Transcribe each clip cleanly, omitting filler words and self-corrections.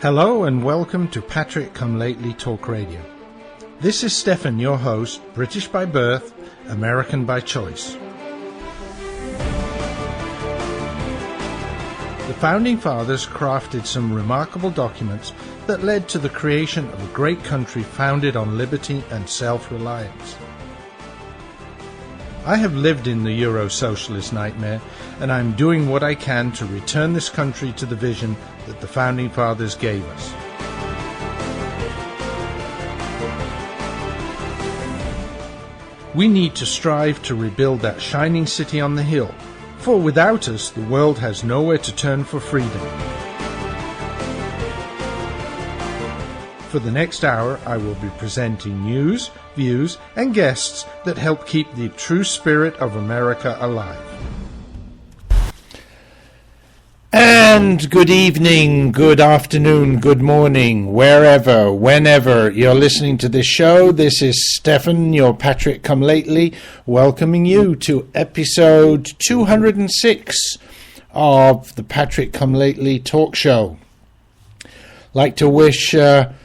Hello and welcome to Patrick Come Lately Talk Radio. This is Stefan, your host, British by birth, American by choice. The Founding Fathers crafted some remarkable documents that led to the creation of a great country founded on liberty and self-reliance. I have lived in the Euro-socialist nightmare, and I'm doing what I can to return this country to the vision that the Founding Fathers gave us. We need to strive to rebuild that shining city on the hill, for without us, the world has nowhere to turn for freedom. For the next hour, I will be presenting news, views, and guests that help keep the true spirit of America alive. And good evening, good afternoon, good morning, wherever, whenever you're listening to this show. This is Stefan, your Patrick Come Lately, welcoming you to episode 206 of the Patrick Come Lately talk show. Like to wish everybody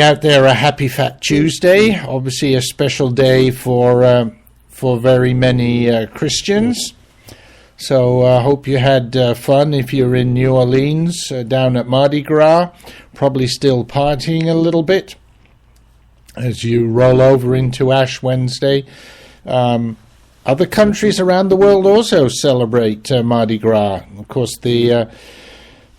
out there a happy Fat Tuesday. Obviously a special day for very many Christians. So I hope you had fun if you're in New Orleans down at Mardi Gras. Probably still partying a little bit as you roll over into Ash Wednesday. Other countries around the world also celebrate Mardi Gras. Of course, the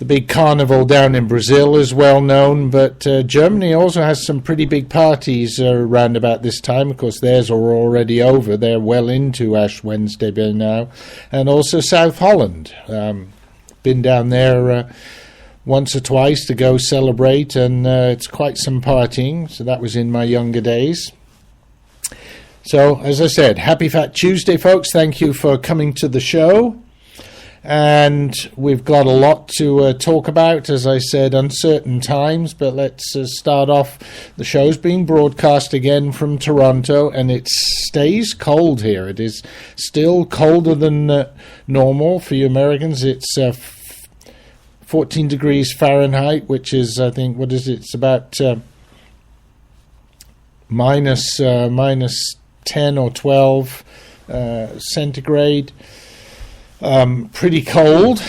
big carnival down in Brazil is well known, but Germany also has some pretty big parties around about this time. Of course, theirs are already over. They're well into Ash Wednesday by now. And also South Holland. Been down there once or twice to go celebrate, and it's quite some partying. So that was in my younger days. So, as I said, happy Fat Tuesday, folks. Thank you for coming to the show. And we've got a lot to talk about, as I said, uncertain times, but let's start off. The show's being broadcast again from Toronto, and it stays cold here. It is still colder than normal for you Americans. It's 14 degrees Fahrenheit, which is, I think, what is it? It's about minus 10 or 12 centigrade. Pretty cold,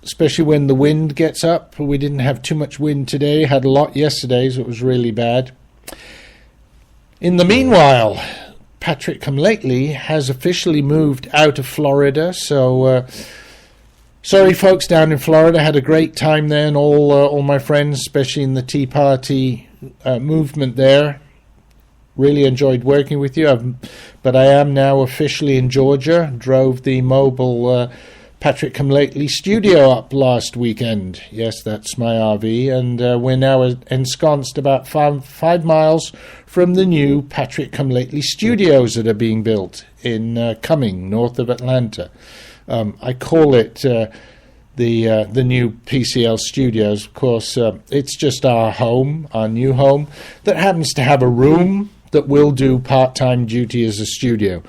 especially when the wind gets up. We didn't have too much wind today, had a lot yesterday, so it was really bad. In the meanwhile, Patrick Come Lately has officially moved out of Florida, so sorry folks down in Florida, had a great time there, and all my friends, especially in the Tea Party movement there. Really enjoyed working with you, but I am now officially in Georgia. Drove the mobile Patrick Come Lately studio up last weekend. Yes, that's my RV, and we're now ensconced about 5 miles from the new Patrick Come Lately studios that are being built in Cumming, north of Atlanta. I call it the new PCL studios. Of course, it's just our home, our new home, that happens to have a room that will do part-time duty as a studio.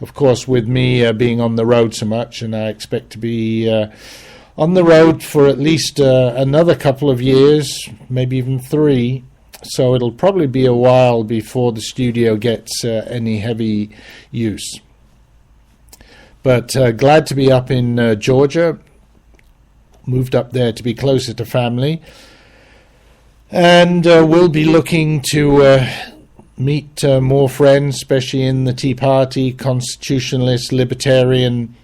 Of course, with me being on the road so much, and I expect to be on the road for at least another couple of years, maybe even 3, so it'll probably be a while before the studio gets any heavy use. But glad to be up in Georgia, moved up there to be closer to family, and we'll be looking to meet more friends, especially in the Tea Party, constitutionalist, libertarian,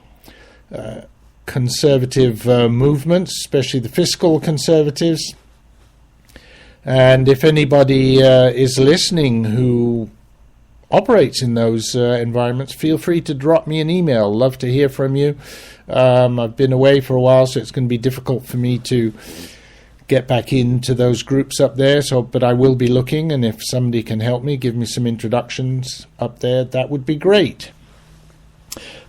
conservative movements, especially the fiscal conservatives. And if anybody is listening who operates in those environments, feel free to drop me an email. Love to hear from you. I've been away for a while, so it's going to be difficult for me to get back into those groups up there, but I will be looking, and if somebody can help me, give me some introductions up there, that would be great.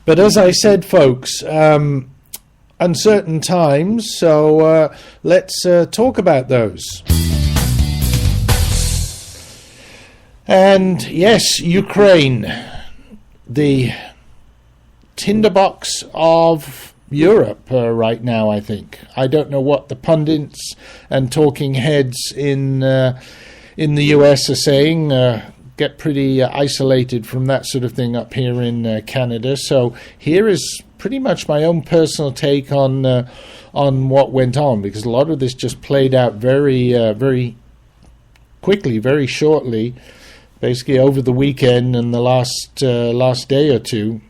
But as I said, folks, uncertain times, so let's talk about those. And yes, Ukraine, the tinderbox of Europe right now, I think. I don't know what the pundits and talking heads in the US are saying. Get pretty isolated from that sort of thing up here in Canada. So here is pretty much my own personal take on what went on, because a lot of this just played out very quickly, very shortly, basically over the weekend and the last day or two.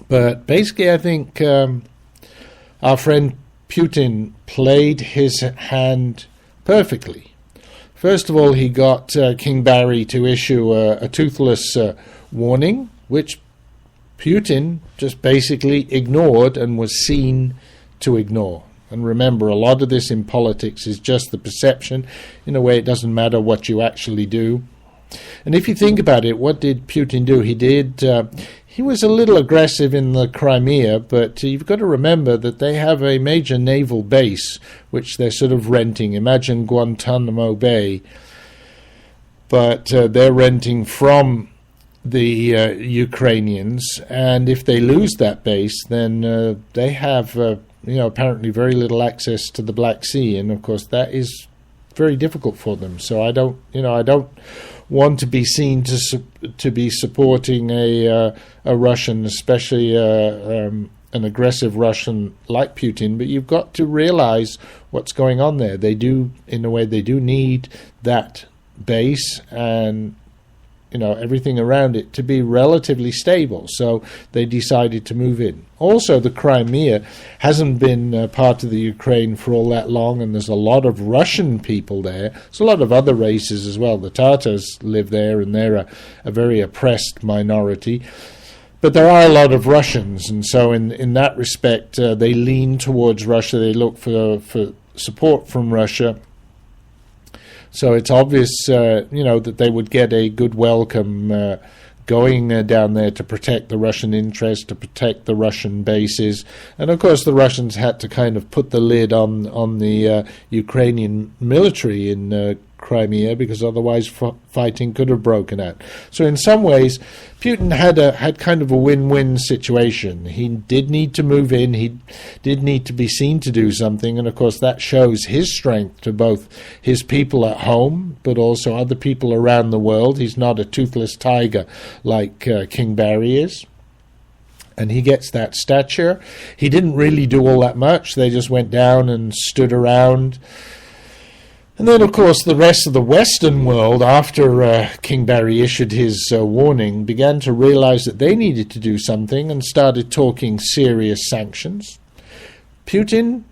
But basically, I think our friend Putin played his hand perfectly. First of all, he got King Barry to issue a toothless warning, which Putin just basically ignored and was seen to ignore. And remember, a lot of this in politics is just the perception. In a way, it doesn't matter what you actually do. And if you think about it, what did Putin do? He was a little aggressive in the Crimea, but you've got to remember that they have a major naval base, which they're sort of renting. Imagine Guantanamo Bay. But they're renting from the Ukrainians, and if they lose that base, then they have, apparently very little access to the Black Sea, and of course that is very difficult for them. So I don't want to be seen to be supporting a Russian, especially an aggressive Russian like Putin. But you've got to realize what's going on there. They do need that base and everything around it to be relatively stable. So they decided to move in. Also, the Crimea hasn't been part of the Ukraine for all that long, and there's a lot of Russian people there. There's a lot of other races as well. The Tatars live there, and they're a very oppressed minority. But there are a lot of Russians, and so in that respect, they lean towards Russia. They look for support from Russia. So it's obvious, that they would get a good welcome going down there to protect the Russian interest, to protect the Russian bases. And, of course, the Russians had to kind of put the lid on the Ukrainian military in Crimea, because otherwise fighting could have broken out. So in some ways, Putin had kind of a win-win situation. He did need to move in. He did need to be seen to do something. And, of course, that shows his strength to both his people at home, but also other people around the world. He's not a toothless tiger like King Barry is. And he gets that stature. He didn't really do all that much. They just went down and stood around. And then, of course, the rest of the Western world, after King Barry issued his warning, began to realize that they needed to do something and started talking serious sanctions. Putin,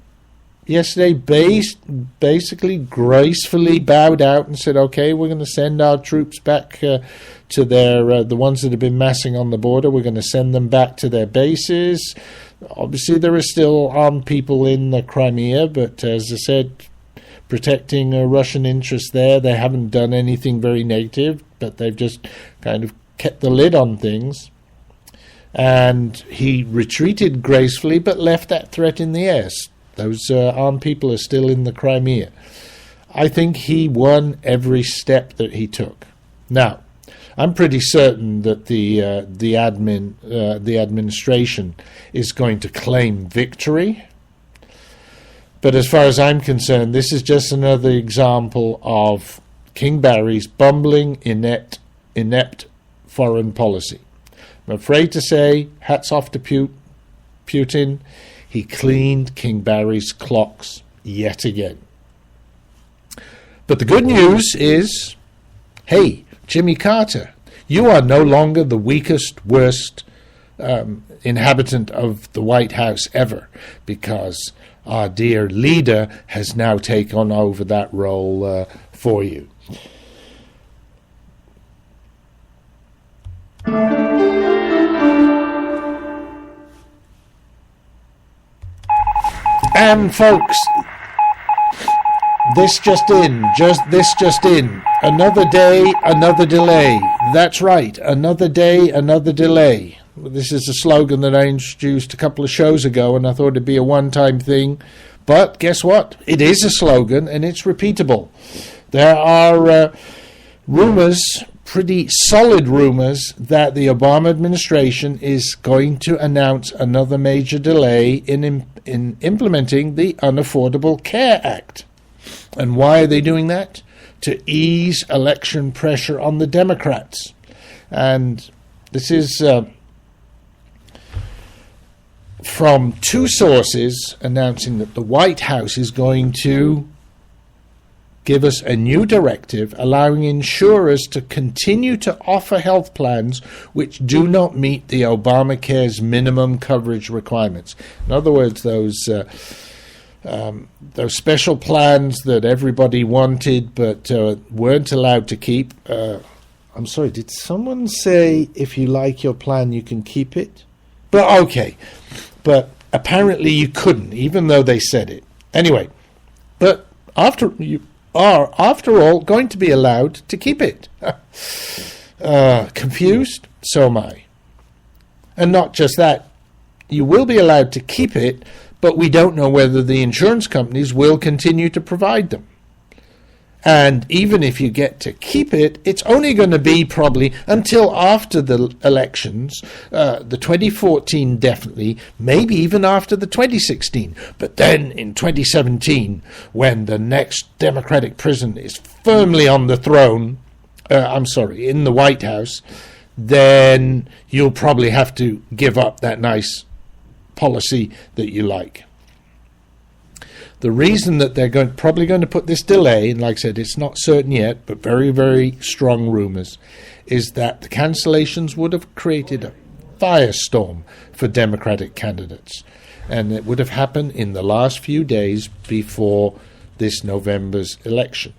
yesterday, basically gracefully bowed out and said, okay, we're going to send our troops back to the ones that have been massing on the border. We're going to send them back to their bases. Obviously, there are still armed people in the Crimea, but as I said, protecting Russian interests there. They haven't done anything very negative, but they've just kind of kept the lid on things. And he retreated gracefully, but left that threat in the air. Those armed people are still in the Crimea. I think he won every step that he took. Now, I'm pretty certain that the administration is going to claim victory. But as far as I'm concerned, this is just another example of King Barry's bumbling, inept foreign policy. I'm afraid to say, hats off to Putin. He cleaned King Barry's clocks yet again. But the good news is, hey, Jimmy Carter, you are no longer the weakest, worst inhabitant of the White House ever, because our dear leader has now taken over that role for you. And folks, this just in. Another day, another delay. That's right, another day, another delay. This is a slogan that I introduced a couple of shows ago, and I thought it'd be a one-time thing. But guess what? It is a slogan, and it's repeatable. There are rumors pretty solid rumors that the Obama administration is going to announce another major delay in implementing the Unaffordable Care Act. And why are they doing that? To ease election pressure on the Democrats. And this is from two sources announcing that the White House is going to give us a new directive allowing insurers to continue to offer health plans which do not meet the Obamacare's minimum coverage requirements. In other words, those special plans that everybody wanted but weren't allowed to keep. I'm sorry, did someone say if you like your plan you can keep it? But okay, but apparently you couldn't, even though they said it. Anyway, but after all going to be allowed to keep it. Confused? So am I. And not just that, you will be allowed to keep it, but we don't know whether the insurance companies will continue to provide them. And even if you get to keep it, it's only going to be probably until after the elections, the 2014 definitely, maybe even after the 2016. But then in 2017, when the next Democratic president is firmly on the throne, in the White House, then you'll probably have to give up that nice policy that you like. The reason that they're probably going to put this delay, and like I said, it's not certain yet, but very, very strong rumors, is that the cancellations would have created a firestorm for Democratic candidates. And it would have happened in the last few days before this November's election.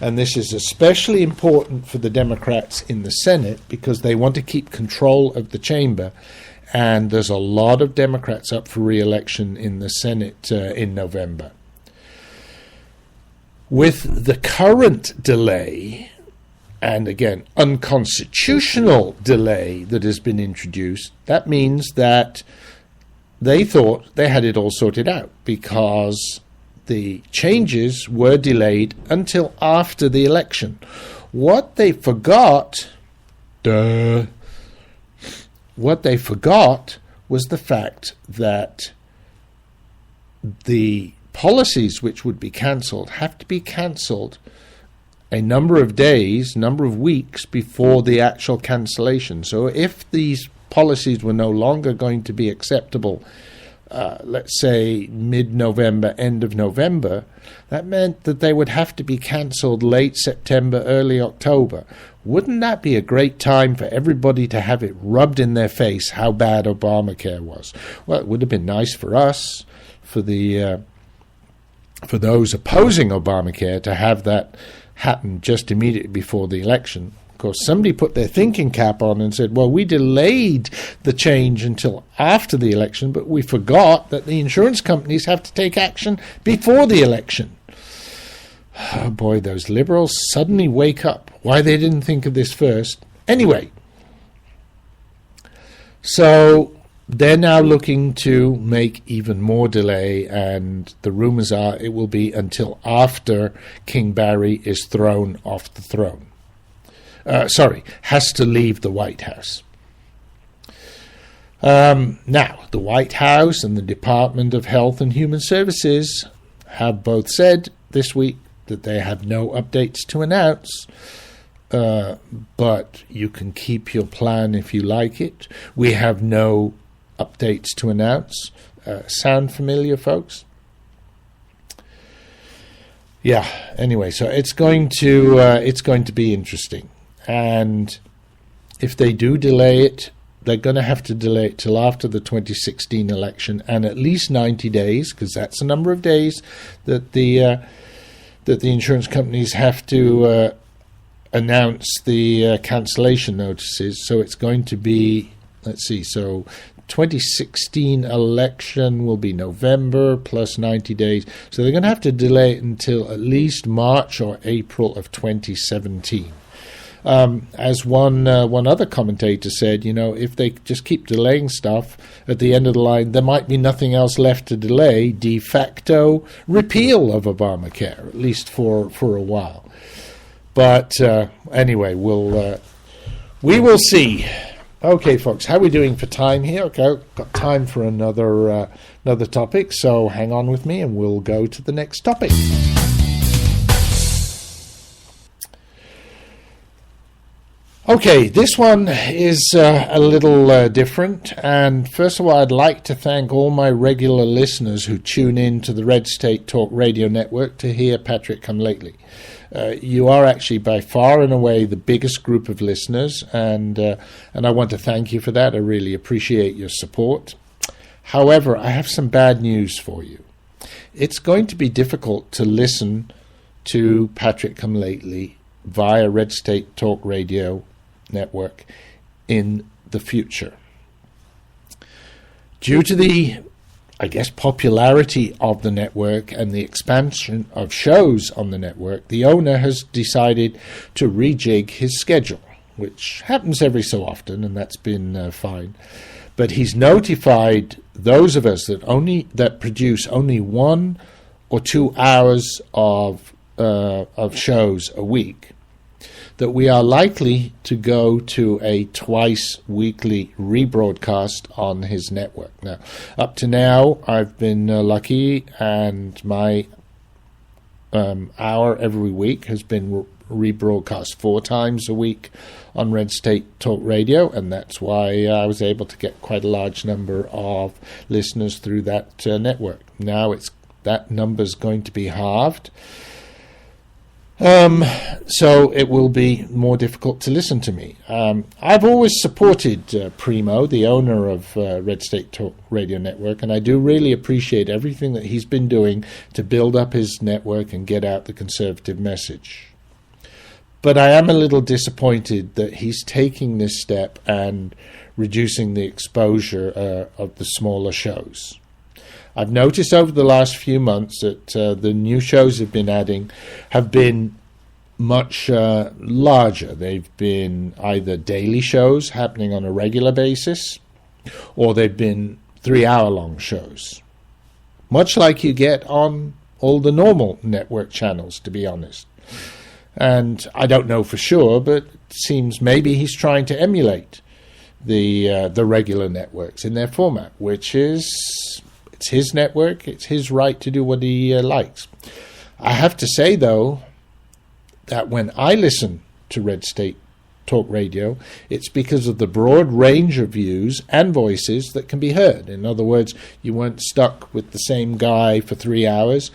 And this is especially important for the Democrats in the Senate because they want to keep control of the chamber. And there's a lot of Democrats up for re-election in the Senate in November. With the current delay, and again, unconstitutional delay that has been introduced, that means that they thought they had it all sorted out because the changes were delayed until after the election. What they forgot, what they forgot was the fact that the policies which would be cancelled have to be cancelled a number of days, number of weeks before the actual cancellation. So if these policies were no longer going to be acceptable, let's say mid-November, end of November, that meant that they would have to be cancelled late September, early October. Wouldn't that be a great time for everybody to have it rubbed in their face how bad Obamacare was? Well, it would have been nice for us, for those opposing Obamacare, to have that happen just immediately before the election. Of course, somebody put their thinking cap on and said, well, we delayed the change until after the election, but we forgot that the insurance companies have to take action before the election. Oh boy, those liberals suddenly wake up. Why they didn't think of this first. Anyway, so they're now looking to make even more delay, and the rumors are it will be until after King Barry is thrown off the throne. Has to leave the White House. Now, the White House and the Department of Health and Human Services have both said this week that they have no updates to announce, but you can keep your plan if you like it. We have no updates to announce. Sound familiar, folks? Yeah, anyway, so it's going to be interesting. And if they do delay it, they're going to have to delay it till after the 2016 election, and at least 90 days, because that's the number of days that the insurance companies have to announce the cancellation notices. So it's going to be, so 2016 election will be November plus 90 days. So they're going to have to delay it until at least March or April of 2017. As one other commentator said, if they just keep delaying stuff, at the end of the line, there might be nothing else left to delay. De facto repeal of Obamacare, at least for a while. But anyway, we will see. Okay, folks, how are we doing for time here? Okay, got time for another topic, so hang on with me and we'll go to the next topic. Okay, this one is a little different, and first of all, I'd like to thank all my regular listeners who tune in to the Red State Talk Radio Network to hear Patrick come lately. You are actually by far and away the biggest group of listeners, and I want to thank you for that. I really appreciate your support. However, I have some bad news for you. It's going to be difficult to listen to Patrick Come Lately via Red State Talk Radio Network in the future. Due to the, I guess, popularity of the network and the expansion of shows on the network, the owner has decided to rejig his schedule, which happens every so often, and that's been fine. But he's notified those of us that produce only 1 or 2 hours of shows a week, that we are likely to go to a twice weekly rebroadcast on his network. Now, up to now, I've been lucky, and my hour every week has been rebroadcast 4 times a week on Red State Talk Radio, and that's why I was able to get quite a large number of listeners through that network. Now that number's going to be halved. So it will be more difficult to listen to me. I've always supported Primo, the owner of Red State Talk Radio Network, and I do really appreciate everything that he's been doing to build up his network and get out the conservative message. But I am a little disappointed that he's taking this step and reducing the exposure of the smaller shows. I've noticed over the last few months that the new shows have been adding have been much larger. They've been either daily shows happening on a regular basis, or they've been 3-hour-long shows, much like you get on all the normal network channels, to be honest. And I don't know for sure, but it seems maybe he's trying to emulate the regular networks in their format, which is... it's his network, it's his right to do what he likes. I have to say, though, that when I listen to Red State Talk Radio, it's because of the broad range of views and voices that can be heard. In other words, you weren't stuck with the same guy for 3 hours,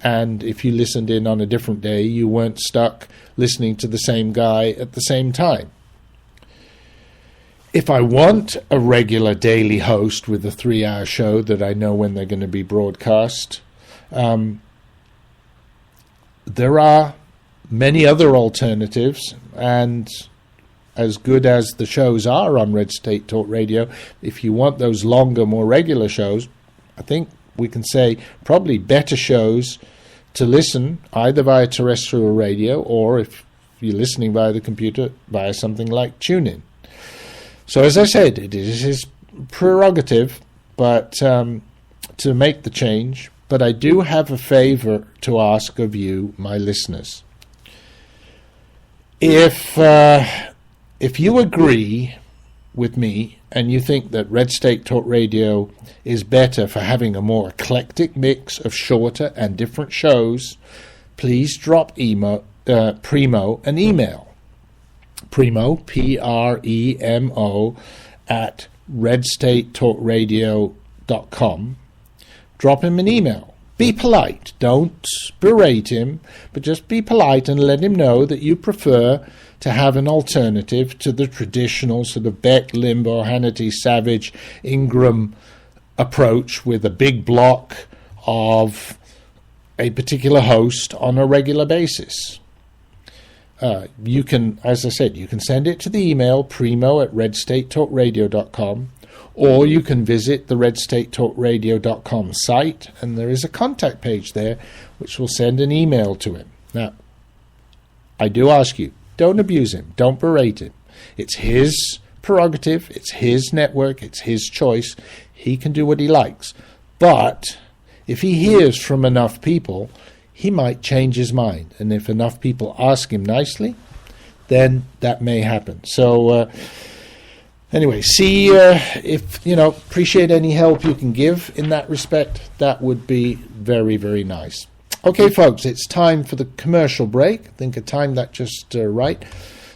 and if you listened in on a different day, you weren't stuck listening to the same guy at the same time. If I want a regular daily host with a 3-hour show that I know when they're going to be broadcast, there are many other alternatives, and as good as the shows are on Red State Talk Radio, if you want those longer, more regular shows, I think we can say probably better shows to listen either via terrestrial radio, or if you're listening via the computer, via something like TuneIn. So as I said, it is his prerogative but to make the change, but I do have a favor to ask of you, my listeners. If you agree with me and you think that Red State Talk Radio is better for having a more eclectic mix of shorter and different shows, please drop Primo an email. Primo, Premo, at redstatetalkradio.com. Drop him an email. Be polite. Don't berate him, but just be polite and let him know that you prefer to have an alternative to the traditional sort of Beck, Limbaugh, Hannity, Savage, Ingram approach with a big block of a particular host on a regular basis. You can, as I said, you can send it to the email primo at redstatetalkradio.com, or you can visit the redstatetalkradio.com site, and there is a contact page there which will send an email to him. Now, I do ask you, don't abuse him, don't berate him. It's his prerogative, it's his network, it's his choice. He can do what he likes. But if he hears from enough people, he might change his mind. And if enough people ask him nicely, then that may happen. So anyway, see if, appreciate any help you can give in that respect. That would be very, very nice. Okay, folks, it's time for the commercial break. I think I timed that just right.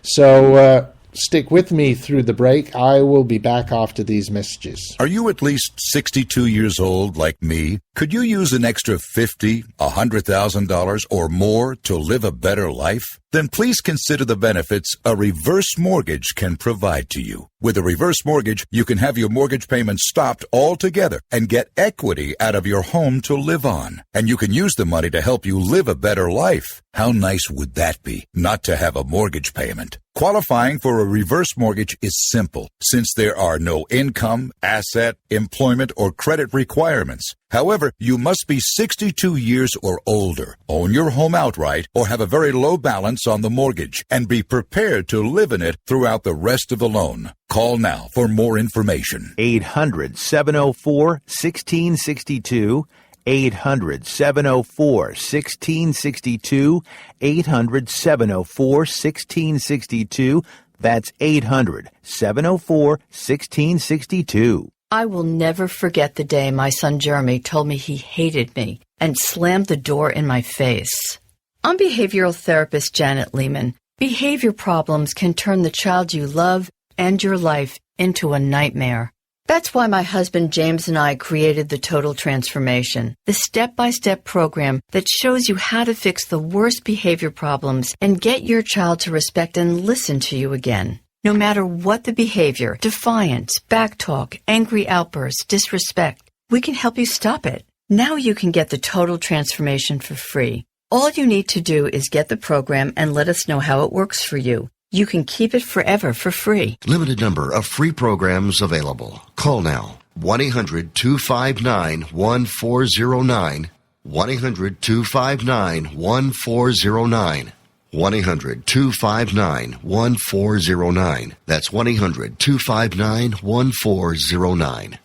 So stick with me through the break. I will be back after these messages. Are you at least 62 years old like me? Could you use an extra $50,000, $100,000 or more to live a better life? Then please consider the benefits a reverse mortgage can provide to you. With a reverse mortgage, you can have your mortgage payments stopped altogether and get equity out of your home to live on. And you can use the money to help you live a better life. How nice would that be, not to have a mortgage payment? Qualifying for a reverse mortgage is simple, since there are no income, asset, employment, or credit requirements. However, you must be 62 years or older, own your home outright, or have a very low balance on the mortgage, and be prepared to live in it throughout the rest of the loan. Call now for more information. 800-704-1662. 800-704-1662. 800-704-1662. That's 800-704-1662. I will never forget the day my son Jeremy told me he hated me and slammed the door in my face. I'm behavioral therapist Janet Lehman. Behavior problems can turn the child you love and your life into a nightmare. That's why my husband James and I created the Total Transformation, the step-by-step program that shows you how to fix the worst behavior problems and get your child to respect and listen to you again. No matter what the behavior, defiance, backtalk, angry outbursts, disrespect, we can help you stop it. Now you can get the Total Transformation for free. All you need to do is get the program and let us know how it works for you. You can keep it forever for free. Limited number of free programs available. Call now. 1-800-259-1409. 1-800-259-1409. 1-800-259-1409. That's 1-800-259-1409.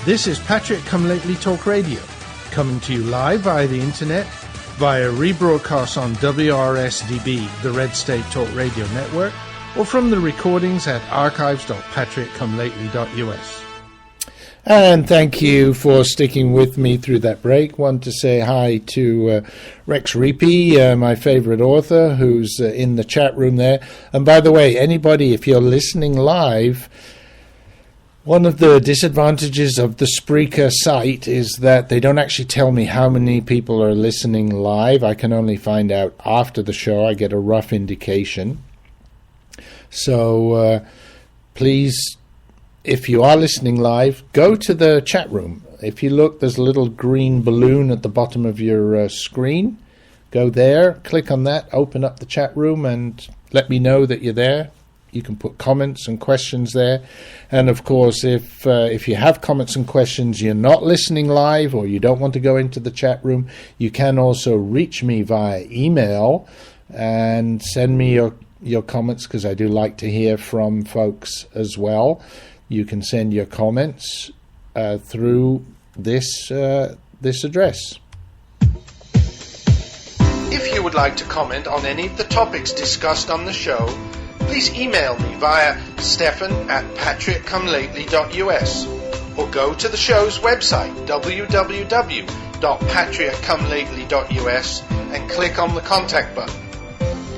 This is Patrick Come Lately Talk Radio, coming to you live via the internet, via rebroadcast on WRSDB, the Red State Talk Radio Network, or from the recordings at archives.patrickcomelately.us. And thank you for sticking with me through that break. Want to say hi to Rex Reapy, my favorite author, who's in the chat room there. And by the way, anybody, if you're listening live, one of the disadvantages of the Spreaker site is that they don't actually tell me how many people are listening live. I can only find out after the show. I get a rough indication. So please, if you are listening live, go to the chat room. If you look, there's a little green balloon at the bottom of your screen. Go there, click on that, open up the chat room, and let me know that you're there. You can put comments and questions there. And of course, if you have comments and questions, you're not listening live or you don't want to go into the chat room, you can also reach me via email and send me your comments, because I do like to hear from folks as well. You can send your comments through this address. If you would like to comment on any of the topics discussed on the show, please email me via stephan@patrickcomelately.us or go to the show's website, www.patrickcomelately.us, and click on the contact button.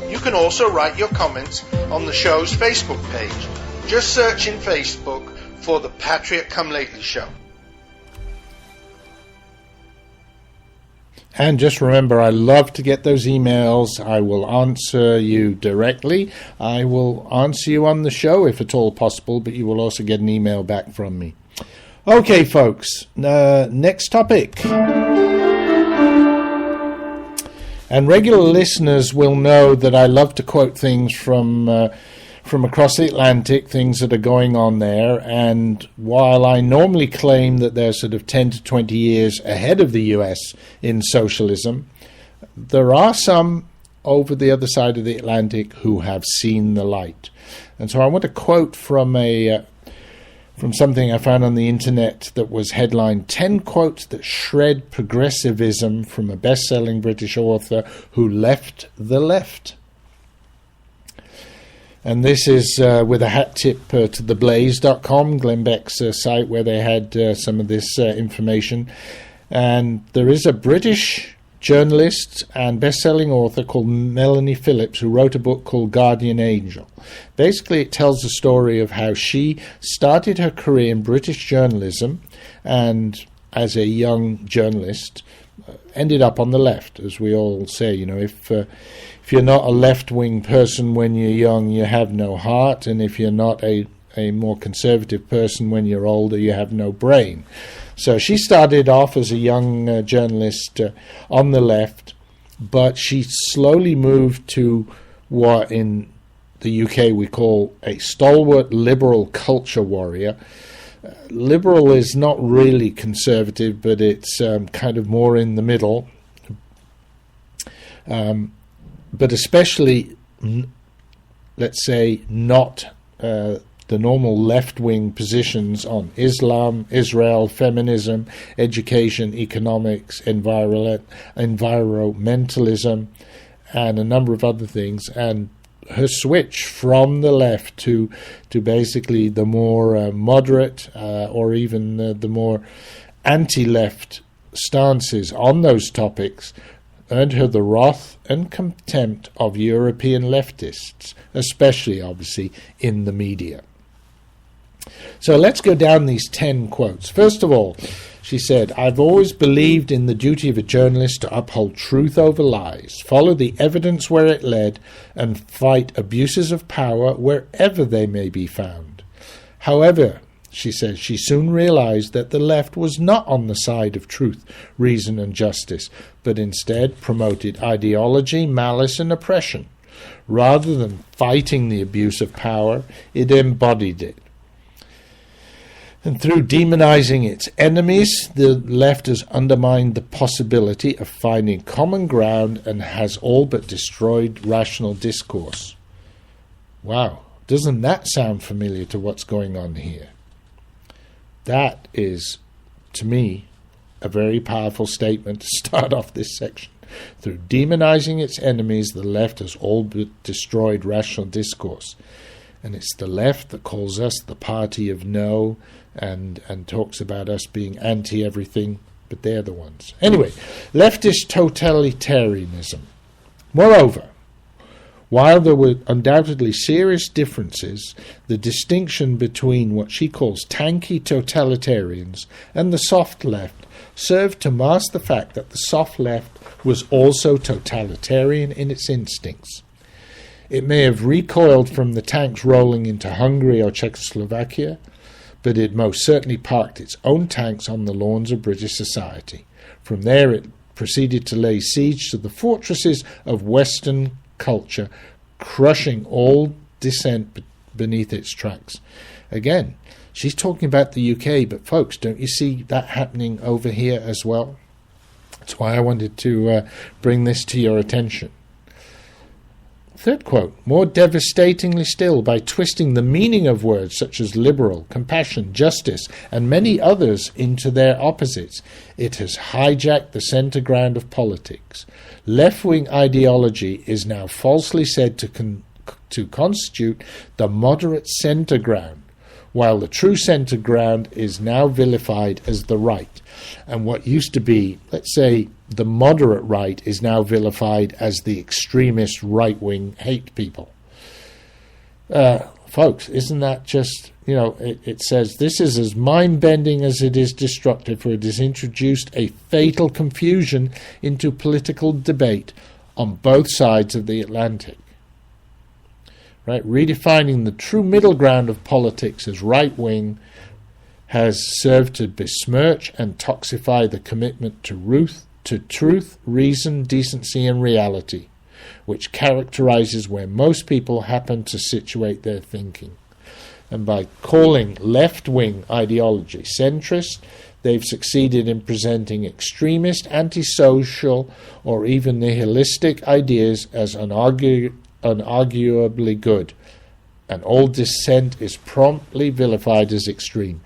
You can also write your comments on the show's Facebook page. Just search in Facebook for The Patrick Come Lately Show. And just remember, I love to get those emails. I will answer you directly. I will answer you on the show if at all possible, but you will also get an email back from me. Okay, folks, next topic. And regular listeners will know that I love to quote things from across the Atlantic, things that are going on there. And while I normally claim that they're sort of 10 to 20 years ahead of the US in socialism, there are some over the other side of the Atlantic who have seen the light. And so I want to quote from a from something I found on the internet that was headlined 10 quotes that shred progressivism from a best-selling British author who left the left. And this is with a hat tip to theis.com, Glenn Beck's site, where they had some of this information. And there is a British journalist and best-selling author called Melanie Phillips who wrote a book called Guardian Angel. Basically, it tells the story of how she started her career in British journalism and as a young journalist ended up on the left, as we all say. You know, if you're not a left-wing person when you're young, you have no heart, and if you're not a more conservative person when you're older, you have no brain. So she started off as a young journalist on the left, but she slowly moved to what in the UK we call a stalwart liberal culture warrior. Liberal is not really conservative, but it's kind of more in the middle. But especially, let's say, not the normal left-wing positions on Islam, Israel, feminism, education, economics, environmentalism, and a number of other things. And her switch from the left to basically the more moderate or even the more anti-left stances on those topics earned her the wrath and contempt of European leftists, especially, obviously, in the media. So let's go down these 10 quotes. First of all, she said, "I've always believed in the duty of a journalist to uphold truth over lies, follow the evidence where it led, and fight abuses of power wherever they may be found. However," she says, she soon realized that the left was not on the side of truth, reason, and justice, but instead promoted ideology, malice, and oppression. Rather than fighting the abuse of power, it embodied it. And through demonizing its enemies, the left has undermined the possibility of finding common ground and has all but destroyed rational discourse. Wow, doesn't that sound familiar to what's going on here? That is, to me, a very powerful statement to start off this section. Through demonizing its enemies, the left has all but destroyed rational discourse. And it's the left that calls us the party of no and talks about us being anti-everything, but they're the ones. Anyway, leftist totalitarianism. Moreover, while there were undoubtedly serious differences, the distinction between what she calls tanky totalitarians and the soft left served to mask the fact that the soft left was also totalitarian in its instincts. It may have recoiled from the tanks rolling into Hungary or Czechoslovakia, but it most certainly parked its own tanks on the lawns of British society. From there it proceeded to lay siege to the fortresses of Western culture, crushing all dissent beneath its tracks. Again, she's talking about the UK, but folks, don't you see that happening over here as well? That's why I wanted to bring this to your attention. Third quote, "More devastatingly still, by twisting the meaning of words such as liberal, compassion, justice, and many others into their opposites, it has hijacked the centre ground of politics. Left-wing ideology is now falsely said to constitute the moderate centre ground, while the true centre ground is now vilified as the right. And what used to be, let's say, the moderate right is now vilified as the extremist right-wing hate people." Folks, isn't that just, it says, "This is as mind-bending as it is destructive, for it has introduced a fatal confusion into political debate on both sides of the Atlantic." Right? Redefining the true middle ground of politics as right-wing has served to besmirch and toxify the commitment to truth, reason, decency, and reality, which characterizes where most people happen to situate their thinking. And by calling left-wing ideology centrist, they've succeeded in presenting extremist, antisocial, or even nihilistic ideas as unarguably good. and all dissent is promptly vilified as extreme.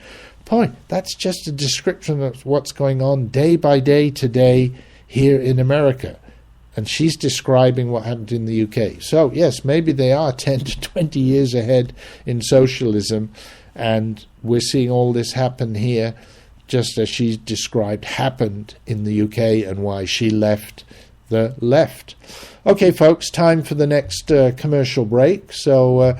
Boy, that's just a description of what's going on day by day today here in America. And she's describing what happened in the UK. So, yes, maybe they are 10 to 20 years ahead in socialism, and we're seeing all this happen here, just as she described happened in the UK and why she left the left. Okay, folks, time for the next commercial break. So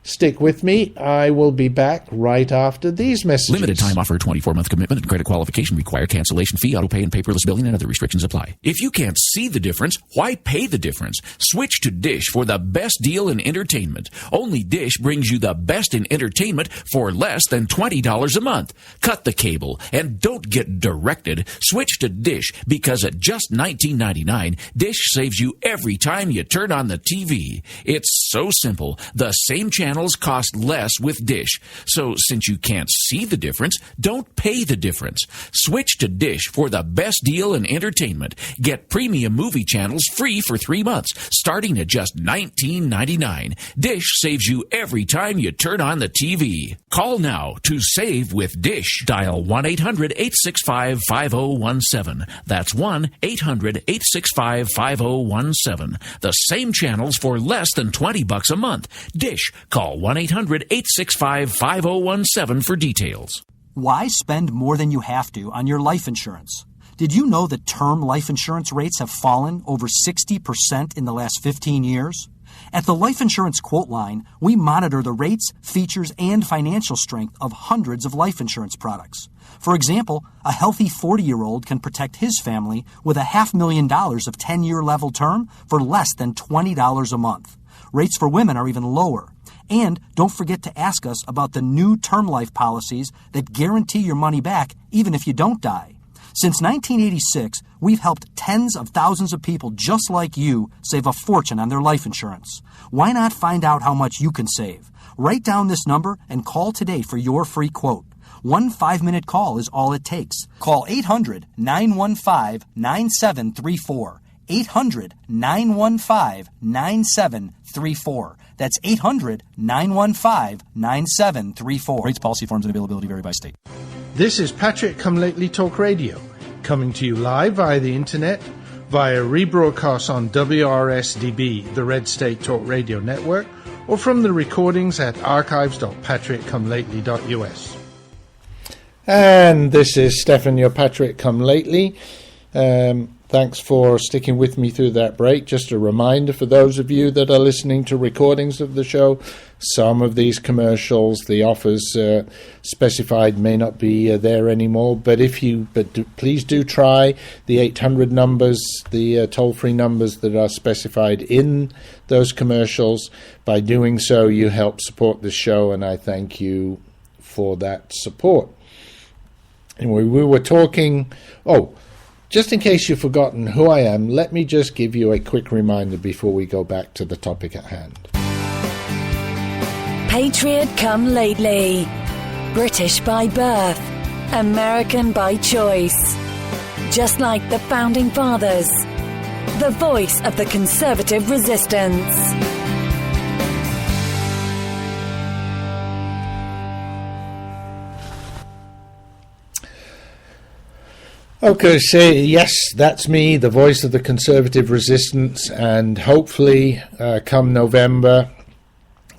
stick with me. I will be back right after these messages. Limited time offer, 24-month commitment and credit qualification required. Cancellation fee, auto pay, and paperless billing and other restrictions apply. If you can't see the difference, why pay the difference? Switch to Dish for the best deal in entertainment. Only Dish brings you the best in entertainment for less than $20 a month. Cut the cable and don't get directed. Switch to Dish because at just $19.99, Dish saves you every time you turn on the TV. It's so simple. The same channels cost less with Dish. So since you can't see the difference, don't pay the difference. Switch to Dish for the best deal in entertainment. Get premium movie channels free for 3 months, starting at just $19.99. Dish saves you every time you turn on the TV. Call now to save with Dish. Dial 1-800-865-5017. That's 1-800-865-5017. The same channels for less than $20 a month. Dish. Call 1-800-865-5017 for details. Why spend more than you have to on your life insurance? Did you know that term life insurance rates have fallen over 60% in the last 15 years? At the Life Insurance Quote Line, we monitor the rates, features, and financial strength of hundreds of life insurance products. For example, a healthy 40-year-old can protect his family with $500,000 of 10-year level term for less than $20 a month. Rates for women are even lower. And don't forget to ask us about the new term life policies that guarantee your money back even if you don't die. Since 1986, we've helped tens of thousands of people just like you save a fortune on their life insurance. Why not find out how much you can save? Write down this number and call today for your free quote. 1 5-minute call is all it takes. Call 800-915-9734. 800-915-9734. That's 800-915-9734. Rates, policy forms, and availability vary by state. This is Patrick Come Lately Talk Radio, coming to you live via the internet, via rebroadcast on WRSDB, the Red State Talk Radio Network, or from the recordings at archives.patrickcomelately.us. And this is Stefan, your Patrick Come Lately. Thanks for sticking with me through that break. Just a reminder for those of you that are listening to recordings of the show, some of these commercials, the offers specified may not be there anymore. But please do try the 800 numbers, the toll-free numbers that are specified in those commercials. By doing so, you help support the show, and I thank you for that support. Anyway, we were talking... just in case you've forgotten who I am, let me just give you a quick reminder before we go back to the topic at hand. Patriot come lately. British by birth. American by choice. Just like the Founding Fathers. The voice of the conservative resistance. Okay, so yes, that's me, the voice of the conservative resistance, and hopefully come November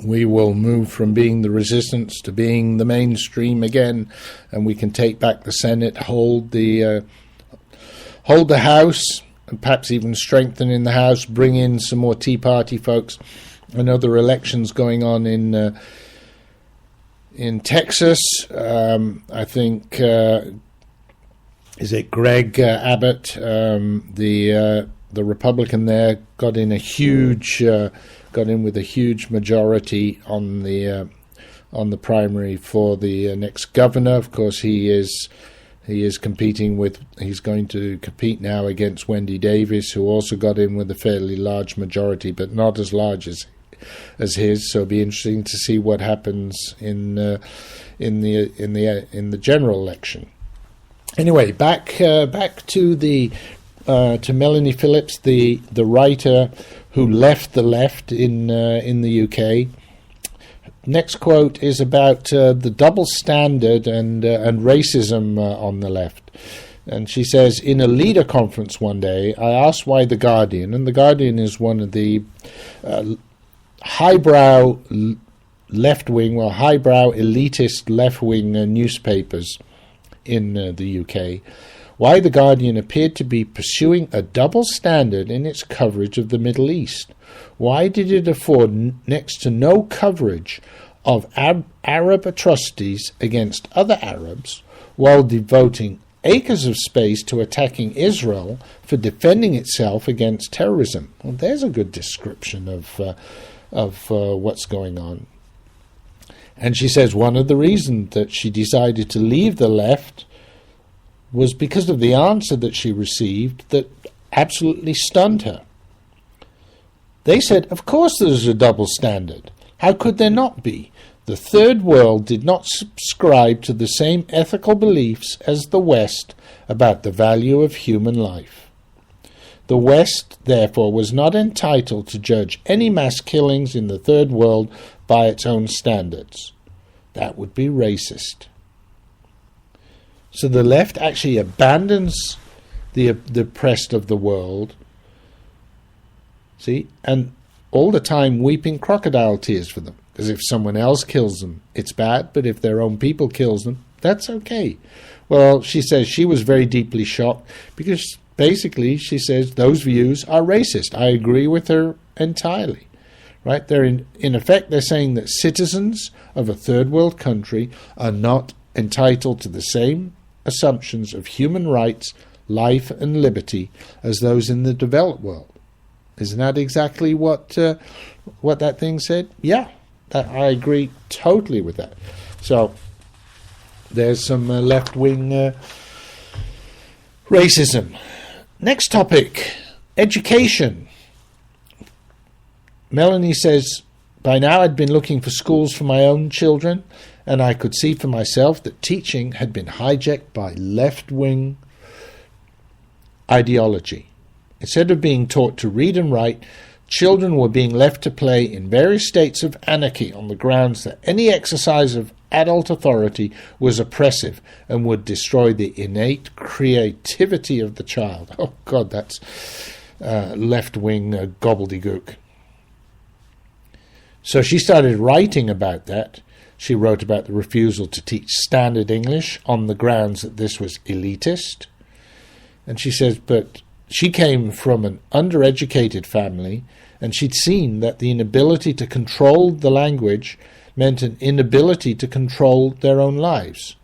we will move from being the resistance to being the mainstream again, and we can take back the Senate, hold the House, and perhaps even strengthen in the House, bring in some more Tea Party folks. I know there are elections going on in Texas. I think... is it Greg Abbott, the Republican there, got in with a huge majority on the primary for the next governor. Of course, he is competing with. He's going to compete now against Wendy Davis, who also got in with a fairly large majority, but not as large as his. So it'll be interesting to see what happens in the general election. Anyway, back to to Melanie Phillips, the writer who left the left in the UK. next quote is about the double standard and racism on the left. And she says, in a leader conference one day, I asked why The Guardian, and The Guardian is one of the highbrow left-wing, well, highbrow elitist left-wing newspapers in the UK, why The Guardian appeared to be pursuing a double standard in its coverage of the Middle East. Why did it afford next to no coverage of Arab atrocities against other Arabs, while devoting acres of space to attacking Israel for defending itself against terrorism? Well, there's a good description of what's going on. And she says one of the reasons that she decided to leave the left was because of the answer that she received that absolutely stunned her. They said, of course there's a double standard. How could there not be? The Third World did not subscribe to the same ethical beliefs as the West about the value of human life. The West, therefore, was not entitled to judge any mass killings in the Third World by its own standards. That would be racist. So the left actually abandons the oppressed of the world, see, and all the time weeping crocodile tears for them. Because if someone else kills them, it's bad, but if their own people kills them, that's okay. Well, she says she was very deeply shocked because basically she says those views are racist. I agree with her entirely. Right? They're in effect, they're saying that citizens of a third world country are not entitled to the same assumptions of human rights, life and liberty as those in the developed world. Isn't that exactly what that thing said? Yeah, I agree totally with that. So there's some left-wing racism. Next topic, education. Melanie says, by now I'd been looking for schools for my own children, and I could see for myself that teaching had been hijacked by left-wing ideology. Instead of being taught to read and write, children were being left to play in various states of anarchy on the grounds that any exercise of adult authority was oppressive and would destroy the innate creativity of the child. Oh, God, that's left-wing gobbledygook. So she started writing about that. She wrote about the refusal to teach standard English on the grounds that this was elitist. And she says, but she came from an undereducated family, and she'd seen that the inability to control the language meant an inability to control their own lives.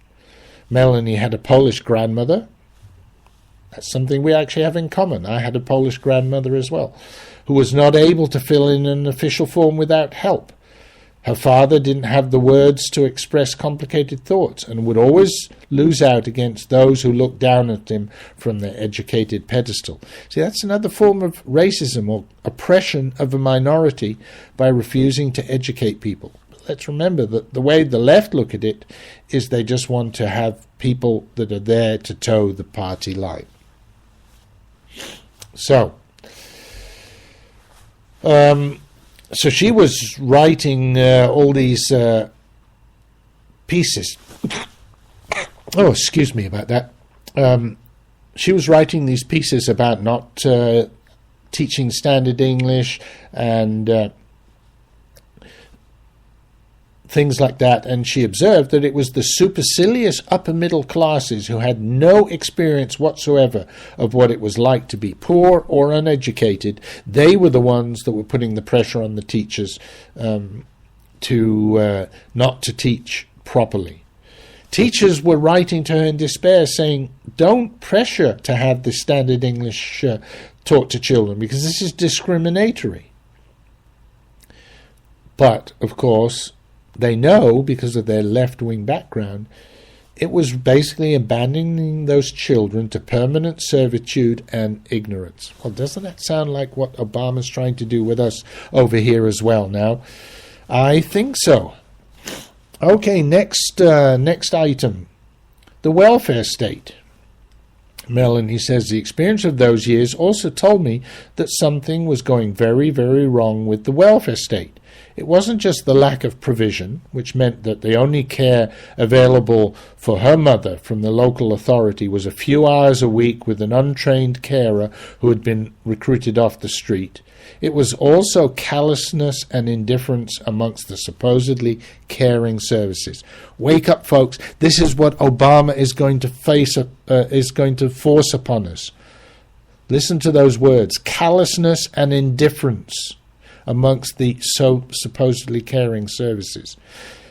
Melanie had a Polish grandmother. That's something we actually have in common. I had a Polish grandmother as well, who was not able to fill in an official form without help. Her father didn't have the words to express complicated thoughts and would always lose out against those who looked down at him from their educated pedestal. See, that's another form of racism or oppression of a minority by refusing to educate people. But let's remember that the way the left look at it is they just want to have people that are there to toe the party line. So she was writing all these pieces. Oh, excuse me about that. She was writing these pieces about not teaching standard English and things like that, and she observed that it was the supercilious upper middle classes who had no experience whatsoever of what it was like to be poor or uneducated. They were the ones that were putting the pressure on the teachers to not to teach properly. Teachers were writing to her in despair saying, don't pressure to have this standard English taught to children because this is discriminatory. But, of course, they know, because of their left-wing background, it was basically abandoning those children to permanent servitude and ignorance. Well, doesn't that sound like what Obama's trying to do with us over here as well now? I think so. Okay, next item. The welfare state. Melanie says, the experience of those years also told me that something was going very, very wrong with the welfare state. It wasn't just the lack of provision, which meant that the only care available for her mother from the local authority was a few hours a week with an untrained carer who had been recruited off the street. It was also callousness and indifference amongst the supposedly caring services. Wake up, folks. This is what Obama is going to force upon us. Listen to those words, callousness and indifference amongst the supposedly caring services.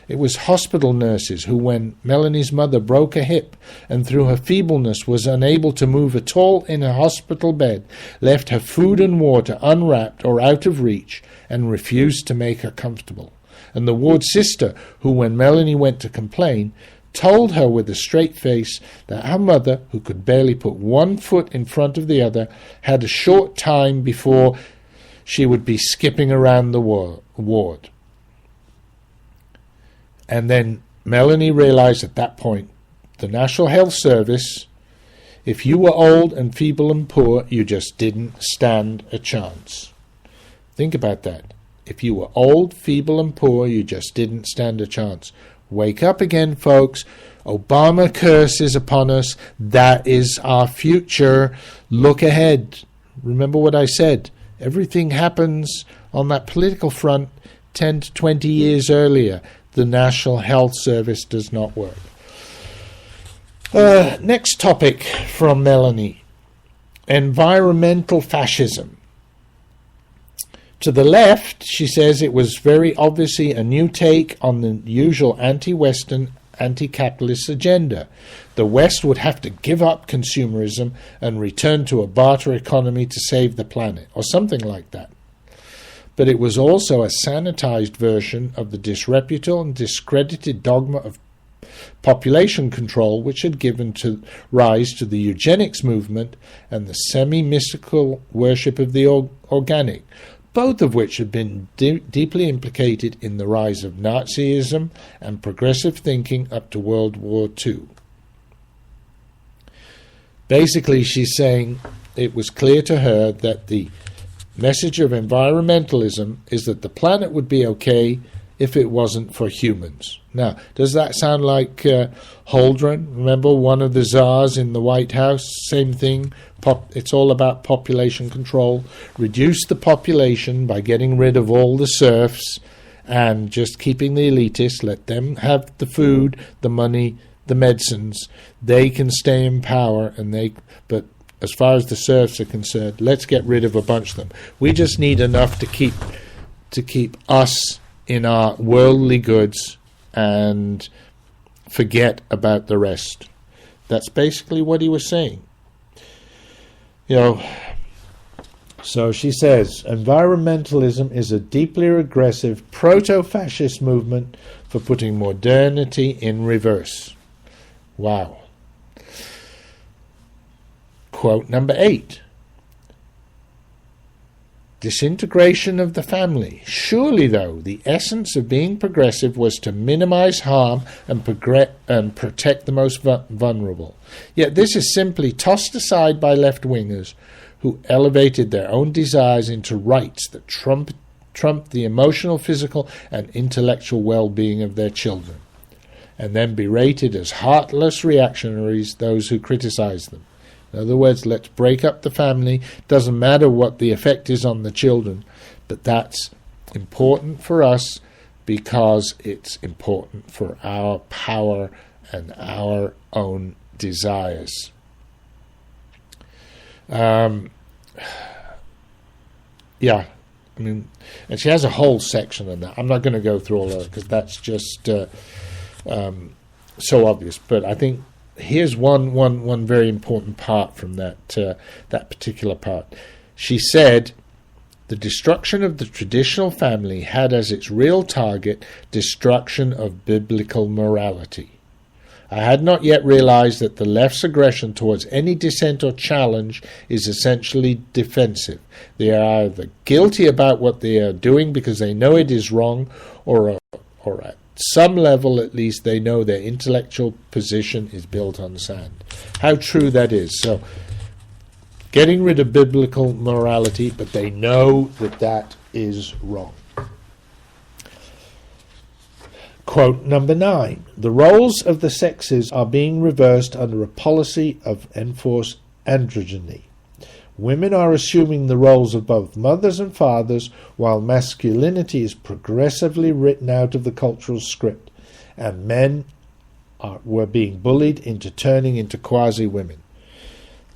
It was hospital nurses who, when Melanie's mother broke a hip and through her feebleness was unable to move at all in a hospital bed, left her food and water unwrapped or out of reach and refused to make her comfortable. And the ward sister who, when Melanie went to complain, told her with a straight face that her mother, who could barely put one foot in front of the other, had a short time before she would be skipping around the ward. And then Melanie realized at that point, the National Health Service, if you were old and feeble and poor, you just didn't stand a chance. Think about that. If you were old, feeble and poor, you just didn't stand a chance. Wake up again, folks. Obama curse is upon us. That is our future. Look ahead. Remember what I said. Everything happens on that political front 10 to 20 years earlier. The National Health Service does not work. Next topic from Melanie. Environmental fascism. To the left, she says it was very obviously a new take on the usual anti-Western, anti-capitalist agenda. The West would have to give up consumerism and return to a barter economy to save the planet, or something like that. But it was also a sanitized version of the disreputable and discredited dogma of population control, which had given rise to the eugenics movement and the semi-mystical worship of the organic, both of which had been deeply implicated in the rise of Nazism and progressive thinking up to World War II. Basically, she's saying it was clear to her that the message of environmentalism is that the planet would be okay if it wasn't for humans. Now, does that sound like Holdren? Remember one of the czars in the White House? Same thing. It's all about population control. Reduce the population by getting rid of all the serfs and just keeping the elitists. Let them have the food, the money, the medicines. They can stay in power, but as far as the serfs are concerned, let's get rid of a bunch of them. We just need enough to keep us in our worldly goods and forget about the rest. That's basically what he was saying. So she says, environmentalism is a deeply regressive proto-fascist movement for putting modernity in reverse. Wow. Quote number 8. Disintegration of the family. Surely, though, the essence of being progressive was to minimize harm and protect the most vulnerable. Yet this is simply tossed aside by left-wingers who elevated their own desires into rights that trump the emotional, physical, and intellectual well-being of their children, and then berated as heartless reactionaries those who criticize them. In other words, let's break up the family. Doesn't matter what the effect is on the children, but that's important for us because it's important for our power and our own desires. And she has a whole section on that. I'm not going to go through all of it because that's just so obvious. But I think here's one very important part from that particular part. She said, the destruction of the traditional family had as its real target destruction of biblical morality. I had not yet realized that the left's aggression towards any dissent or challenge is essentially defensive. They are either guilty about what they are doing because they know it is wrong, or at some level at least they know their intellectual position is built on sand. How true that is. So, getting rid of biblical morality, but they know that that is wrong. Quote number 9. The roles of the sexes are being reversed under a policy of enforced androgyny. Women are assuming the roles of both mothers and fathers, while masculinity is progressively written out of the cultural script, and men were being bullied into turning into quasi-women.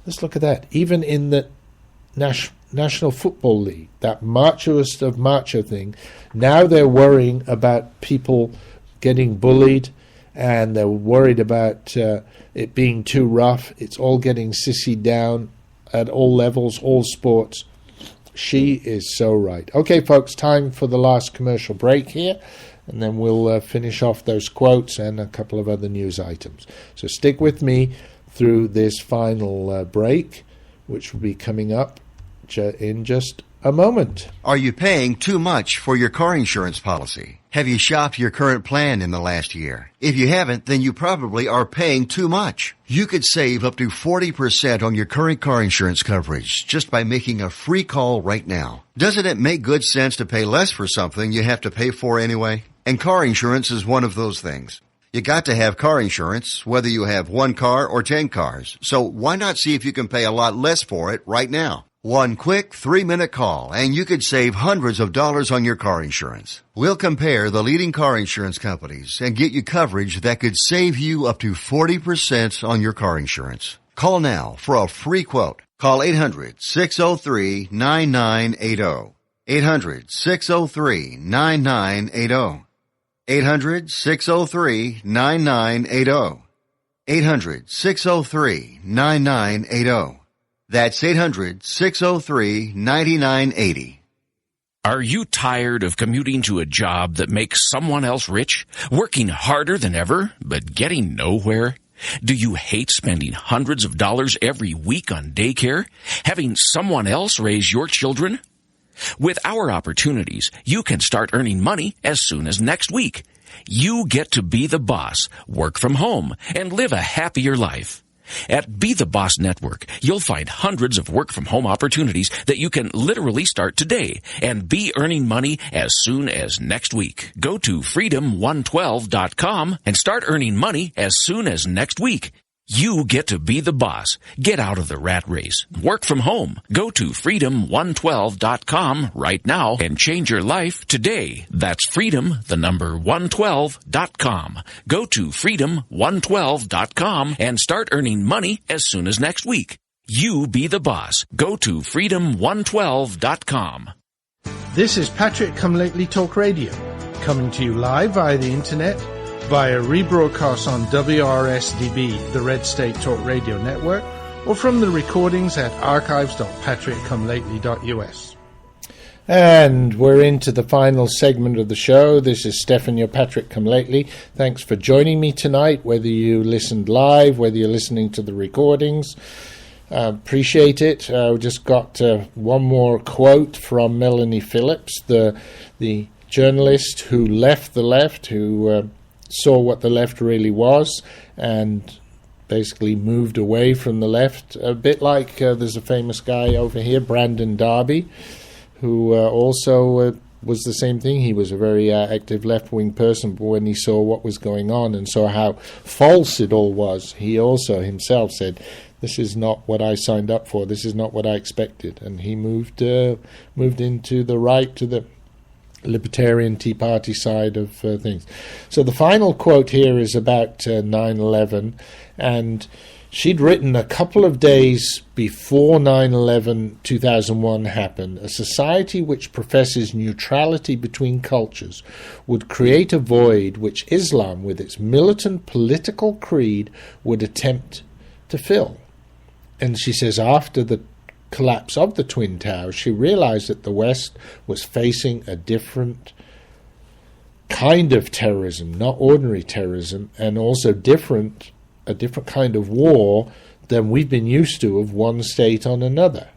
Let's look at that. Even in the National Football League, that machoist of macho thing, now they're worrying about people getting bullied, and they're worried about it being too rough. It's all getting sissied down at all levels, all sports. She is so right. Okay, folks, time for the last commercial break here, and then we'll finish off those quotes and a couple of other news items. So stick with me through this final break, which will be coming up in just a moment. Are you paying too much for your car insurance policy? Have you shopped your current plan in the last year? If you haven't, then you probably are paying too much. You could save up to 40% on your current car insurance coverage just by making a free call right now. Doesn't it make good sense to pay less for something you have to pay for anyway? And car insurance is one of those things. You got to have car insurance, whether you have one car or 10 cars. So why not see if you can pay a lot less for it right now? One quick 3-minute call, and you could save hundreds of dollars on your car insurance. We'll compare the leading car insurance companies and get you coverage that could save you up to 40% on your car insurance. Call now for a free quote. Call 800-603-9980. 800-603-9980. 800-603-9980. 800-603-9980. That's 800-603-9980. Are you tired of commuting to a job that makes someone else rich, working harder than ever, but getting nowhere? Do you hate spending hundreds of dollars every week on daycare, having someone else raise your children? With our opportunities, you can start earning money as soon as next week. You get to be the boss, work from home, and live a happier life. At Be the Boss Network, you'll find hundreds of work-from-home opportunities that you can literally start today and be earning money as soon as next week. Go to freedom112.com and start earning money as soon as next week. You get to be the boss. Get out of the rat race. Work from home. Go to freedom112.com right now and change your life today. That's freedom112.com. Go to freedom112.com and start earning money as soon as next week. You be the boss. Go to freedom112.com. This is Patrick Come Lately Talk Radio, coming to you live via the internet, via rebroadcast on WRSDB, the Red State Talk Radio Network, or from the recordings at archives.patrickcomelately.us. And we're into the final segment of the show. This is Stefan, your Patrick Come Lately. Thanks for joining me tonight, whether you listened live, whether you're listening to the recordings. Appreciate it. We just got one more quote from Melanie Phillips, the journalist who left the left, who saw what the left really was and basically moved away from the left, a bit like there's a famous guy over here, Brandon Darby, who also was the same thing. He was a very active left-wing person, but when he saw what was going on and saw how false it all was, he also himself said, this is not what I signed up for, this is not what I expected, and he moved into the right, to the Libertarian Tea Party side of things. So the final quote here is about 9/11, and she'd written a couple of days before 9/11 2001 happened, a society which professes neutrality between cultures would create a void which Islam, with its militant political creed, would attempt to fill. And she says after the collapse of the Twin Towers, she realized that the West was facing a different kind of terrorism, not ordinary terrorism, and also a different kind of war than we've been used to, of one state on another.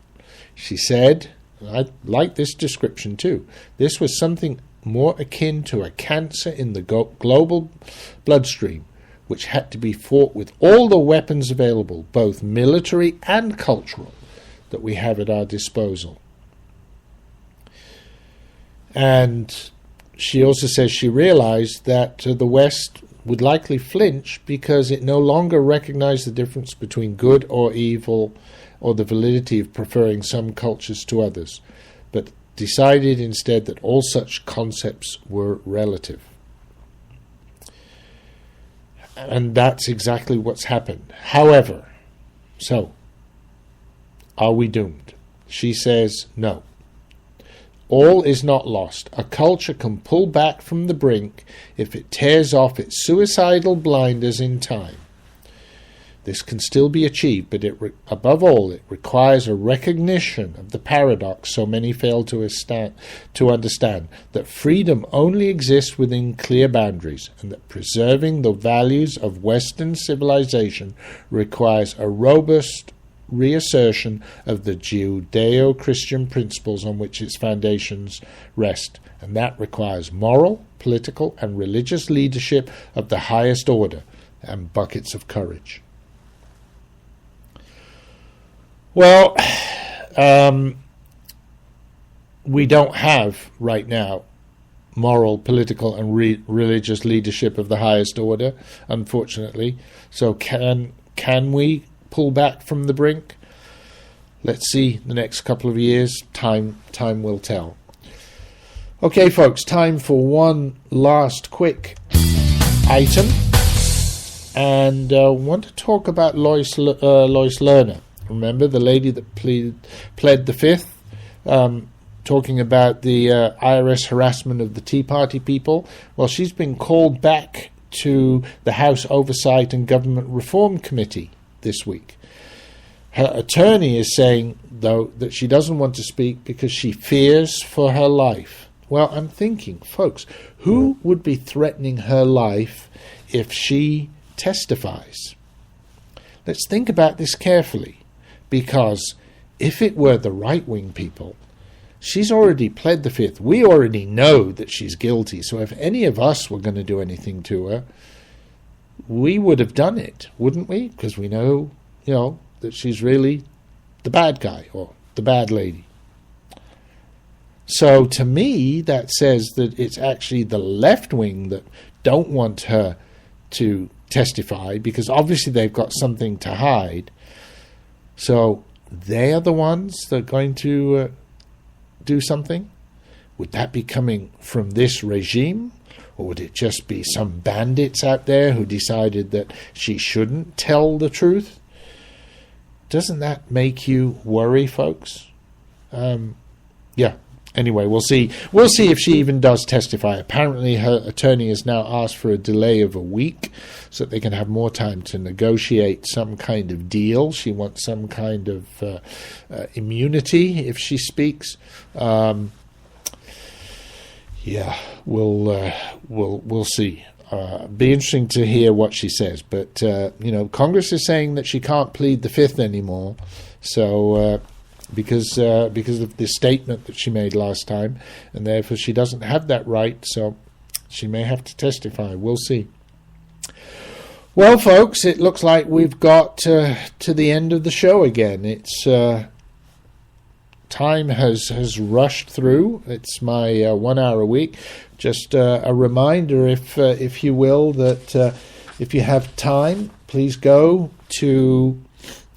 She said, and I like this description too, this was something more akin to a cancer in the global bloodstream, which had to be fought with all the weapons available, both military and cultural, that we have at our disposal. And she also says she realized that the West would likely flinch because it no longer recognized the difference between good or evil or the validity of preferring some cultures to others, but decided instead that all such concepts were relative. And that's exactly what's happened. However, so, are we doomed? She says no. All is not lost. A culture can pull back from the brink if it tears off its suicidal blinders in time. This can still be achieved, but above all, it requires a recognition of the paradox so many fail to understand, that freedom only exists within clear boundaries, and that preserving the values of Western civilization requires a robust reassertion of the Judeo-Christian principles on which its foundations rest, and that requires moral, political, and religious leadership of the highest order, and buckets of courage. Well, we don't have right now moral, political, and religious leadership of the highest order, unfortunately. So can we pull back from the brink? Let's see the next couple of years. Time will tell. Okay, folks, time for one last quick item, and I want to talk about Lois Lerner. Remember the lady that pled the Fifth, talking about the IRS harassment of the Tea Party people? Well, she's been called back to the House Oversight and Government Reform Committee this week. Her attorney is saying, though, that she doesn't want to speak because she fears for her life. Well, I'm thinking, folks, who would be threatening her life if she testifies? Let's think about this carefully. Because if it were the right-wing people, she's already pled the Fifth. We already know that she's guilty. So if any of us were going to do anything to her, we would have done it, wouldn't we? Because we know, that she's really the bad guy or the bad lady. So to me, that says that it's actually the left wing that don't want her to testify because obviously they've got something to hide. So they are the ones that are going to do something? Would that be coming from this regime? Or would it just be some bandits out there who decided that she shouldn't tell the truth? Doesn't that make you worry, folks? Yeah. Anyway, we'll see. We'll see if she even does testify. Apparently, her attorney has now asked for a delay of a week so that they can have more time to negotiate some kind of deal. She wants some kind of immunity if she speaks. Yeah, we'll see. Be interesting to hear what she says. But Congress is saying that she can't plead the Fifth anymore. So. Because of the statement that she made last time, and therefore she doesn't have that right, so she may have to testify. We'll see. Well, folks, it looks like we've got to the end of the show again. It's time has rushed through. It's my 1 hour a week. Just a reminder, if you will, that if you have time, please go to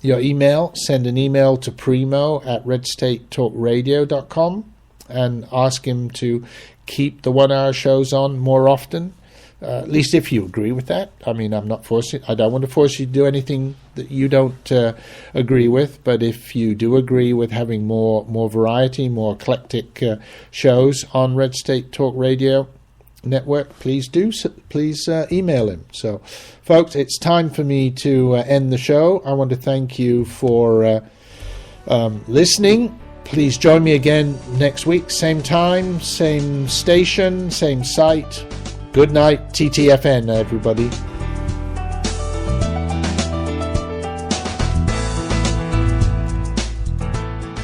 your email, send an email to primo@redstatetalkradio.com and ask him to keep the 1 hour shows on more often, at least if you agree with that. I mean, I don't want to force you to do anything that you don't agree with, but if you do agree with having more variety, more eclectic shows on Red State Talk Radio Network, please email him. So, folks, it's time for me to end the show. I want to thank you for listening. Please join me again next week, same time, same station, same site. Good night, TTFN, everybody.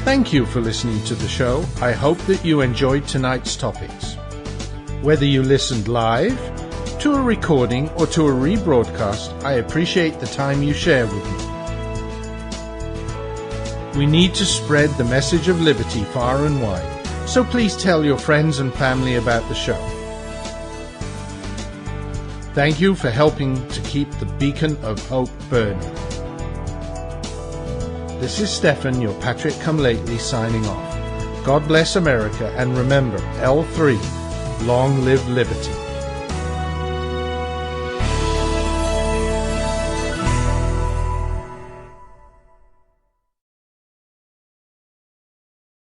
Thank you for listening to the show. I hope that you enjoyed tonight's topics. Whether you listened live, to a recording, or to a rebroadcast, I appreciate the time you share with me. We need to spread the message of liberty far and wide, so please tell your friends and family about the show. Thank you for helping to keep the beacon of hope burning. This is Stefan, your Patrick Come Lately, signing off. God bless America, and remember, L3, long live liberty.